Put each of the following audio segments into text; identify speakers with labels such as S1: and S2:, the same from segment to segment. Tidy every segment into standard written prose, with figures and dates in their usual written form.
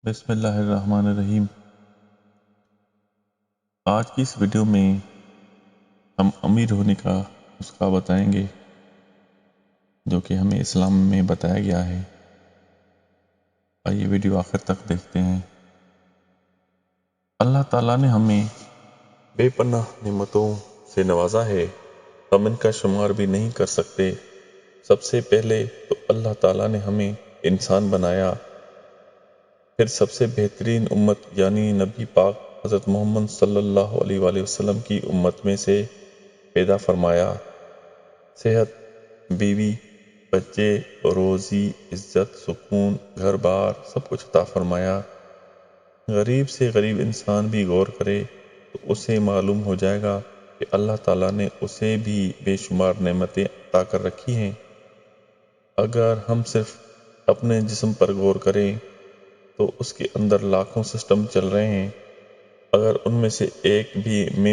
S1: بسم اللہ الرحمن الرحیم۔ آج کی اس ویڈیو میں ہم امیر ہونے کا نسخہ بتائیں گے جو کہ ہمیں اسلام میں بتایا گیا ہے۔ آئیے ویڈیو آخر تک دیکھتے ہیں۔ اللہ تعالیٰ نے ہمیں بے پناہ نعمتوں سے نوازا ہے، ہم ان کا شمار بھی نہیں کر سکتے۔ سب سے پہلے تو اللہ تعالیٰ نے ہمیں انسان بنایا، پھر سب سے بہترین امت یعنی نبی پاک حضرت محمد صلی اللہ علیہ وآلہ وسلم کی امت میں سے پیدا فرمایا۔ صحت، بیوی، بچے، روزی، عزت، سکون، گھر بار سب کچھ عطا فرمایا۔ غریب سے غریب انسان بھی غور کرے تو اسے معلوم ہو جائے گا کہ اللہ تعالیٰ نے اسے بھی بے شمار نعمتیں عطا کر رکھی ہیں۔ اگر ہم صرف اپنے جسم پر غور کریں تو اس کے اندر لاکھوں سسٹم چل رہے ہیں، اگر ان میں سے ایک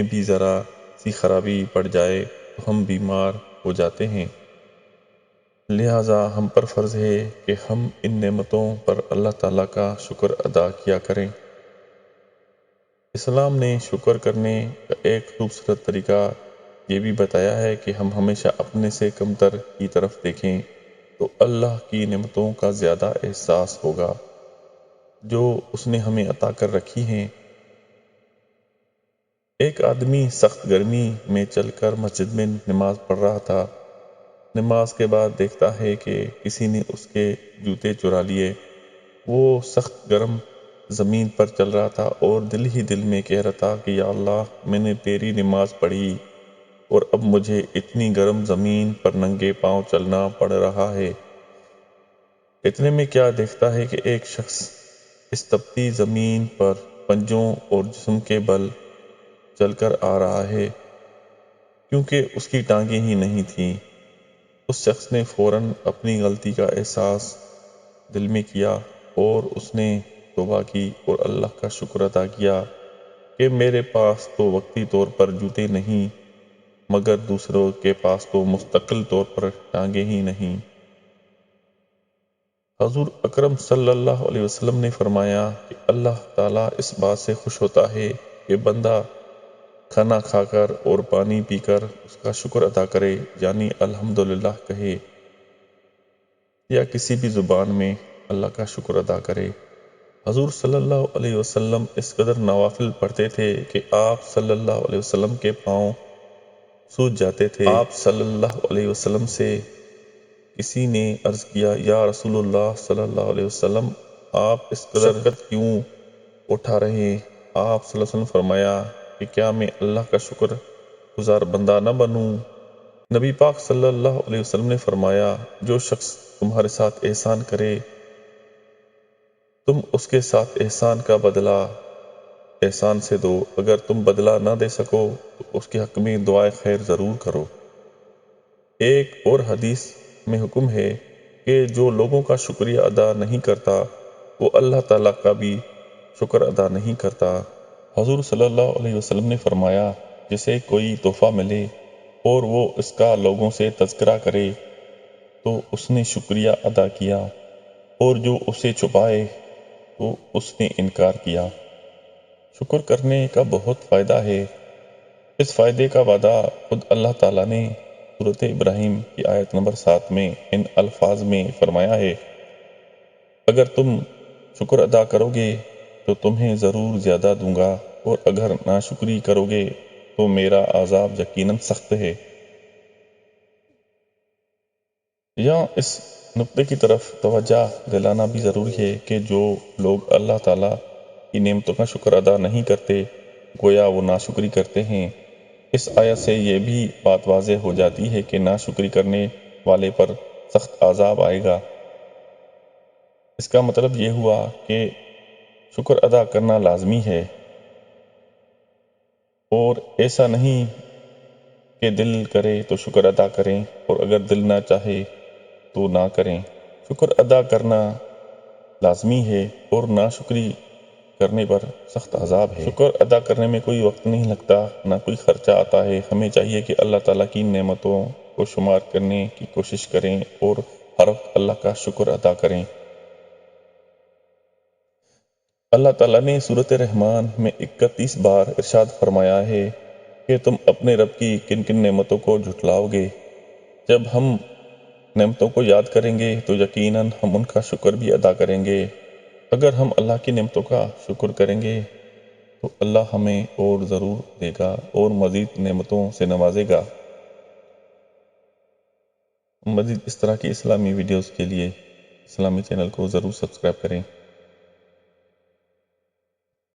S1: بھی ذرا سی خرابی پڑ جائے تو ہم بیمار ہو جاتے ہیں۔ لہٰذا ہم پر فرض ہے کہ ہم ان نعمتوں پر اللہ تعالیٰ کا شکر ادا کیا کریں۔ اسلام نے شکر کرنے کا ایک خوبصورت طریقہ یہ بھی بتایا ہے کہ ہم ہمیشہ اپنے سے کمتر کی طرف دیکھیں تو اللہ کی نعمتوں کا زیادہ احساس ہوگا جو اس نے ہمیں عطا کر رکھی ہیں۔ ایک آدمی سخت گرمی میں چل کر مسجد میں نماز پڑھ رہا تھا۔ نماز کے بعد دیکھتا ہے کہ کسی نے اس کے جوتے چرا لیے۔ وہ سخت گرم زمین پر چل رہا تھا اور دل ہی دل میں کہہ رہا تھا کہ یا اللہ، میں نے تیری نماز پڑھی اور اب مجھے اتنی گرم زمین پر ننگے پاؤں چلنا پڑ رہا ہے۔ اتنے میں کیا دیکھتا ہے کہ ایک شخص اس تپتی زمین پر پنجوں اور جسم کے بل چل کر آ رہا ہے کیونکہ اس کی ٹانگیں ہی نہیں تھیں۔ اس شخص نے فوراً اپنی غلطی کا احساس دل میں کیا اور اس نے توبہ کی اور اللہ کا شکر ادا کیا کہ میرے پاس تو وقتی طور پر جوتے نہیں، مگر دوسروں کے پاس تو مستقل طور پر ٹانگیں ہی نہیں۔ حضور اکرم صلی اللہ علیہ وسلم نے فرمایا کہ اللہ تعالیٰ اس بات سے خوش ہوتا ہے کہ بندہ کھانا کھا کر اور پانی پی کر اس کا شکر ادا کرے، یعنی الحمدللہ کہے یا کسی بھی زبان میں اللہ کا شکر ادا کرے۔ حضور صلی اللہ علیہ وسلم اس قدر نوافل پڑھتے تھے کہ آپ صلی اللہ علیہ وسلم کے پاؤں سوج جاتے تھے۔ آپ صلی اللہ علیہ وسلم سے کسی نے عرض کیا، یا رسول اللہ صلی اللہ علیہ وسلم، آپ اس قدر مشقت کیوں اٹھا رہے ہیں؟ آپ صلی اللہ علیہ وسلم فرمایا کہ کیا میں اللہ کا شکر گزار بندہ نہ بنوں؟ نبی پاک صلی اللہ علیہ وسلم نے فرمایا، جو شخص تمہارے ساتھ احسان کرے تم اس کے ساتھ احسان کا بدلہ احسان سے دو، اگر تم بدلہ نہ دے سکو تو اس کے حق میں دعائے خیر ضرور کرو۔ ایک اور حدیث میں حکم ہے کہ جو لوگوں کا شکریہ ادا نہیں کرتا وہ اللہ تعالیٰ کا بھی شکر ادا نہیں کرتا۔ حضور صلی اللہ علیہ وسلم نے فرمایا، جسے کوئی تحفہ ملے اور وہ اس کا لوگوں سے تذکرہ کرے تو اس نے شکریہ ادا کیا، اور جو اسے چھپائے تو اس نے انکار کیا۔ شکر کرنے کا بہت فائدہ ہے۔ اس فائدے کا وعدہ خود اللہ تعالیٰ نے سورۃ ابراہیم کی آیت نمبر 7 میں ان الفاظ میں فرمایا ہے، اگر تم شکر ادا کرو گے تو تمہیں ضرور زیادہ دوں گا، اور اگر ناشکری کرو گے تو میرا عذاب یقیناً سخت ہے۔ یہاں اس نقطے کی طرف توجہ دلانا بھی ضروری ہے کہ جو لوگ اللہ تعالیٰ کی نعمتوں کا شکر ادا نہیں کرتے گویا وہ ناشکری کرتے ہیں۔ اس آیت سے یہ بھی بات واضح ہو جاتی ہے کہ ناشکری کرنے والے پر سخت عذاب آئے گا۔ اس کا مطلب یہ ہوا کہ شکر ادا کرنا لازمی ہے، اور ایسا نہیں کہ دل کرے تو شکر ادا کریں اور اگر دل نہ چاہے تو نہ کریں۔ شکر ادا کرنا لازمی ہے اور ناشکری کرنے پر سخت عذاب ہے۔ شکر ادا کرنے میں کوئی وقت نہیں لگتا، نہ کوئی خرچہ آتا ہے۔ ہمیں چاہیے کہ اللہ تعالیٰ کی نعمتوں کو شمار کرنے کی کوشش کریں اور ہر وقت اللہ کا شکر ادا کریں۔ اللہ تعالیٰ نے سورۃ رحمان میں 31 بار ارشاد فرمایا ہے کہ تم اپنے رب کی کن کن نعمتوں کو جھٹلاؤ گے۔ جب ہم نعمتوں کو یاد کریں گے تو یقیناً ہم ان کا شکر بھی ادا کریں گے۔ اگر ہم اللہ کی نعمتوں کا شکر کریں گے تو اللہ ہمیں اور ضرور دے گا اور مزید نعمتوں سے نوازے گا۔ مزید اس طرح کی اسلامی ویڈیوز کے لیے اسلامی چینل کو ضرور سبسکرائب کریں۔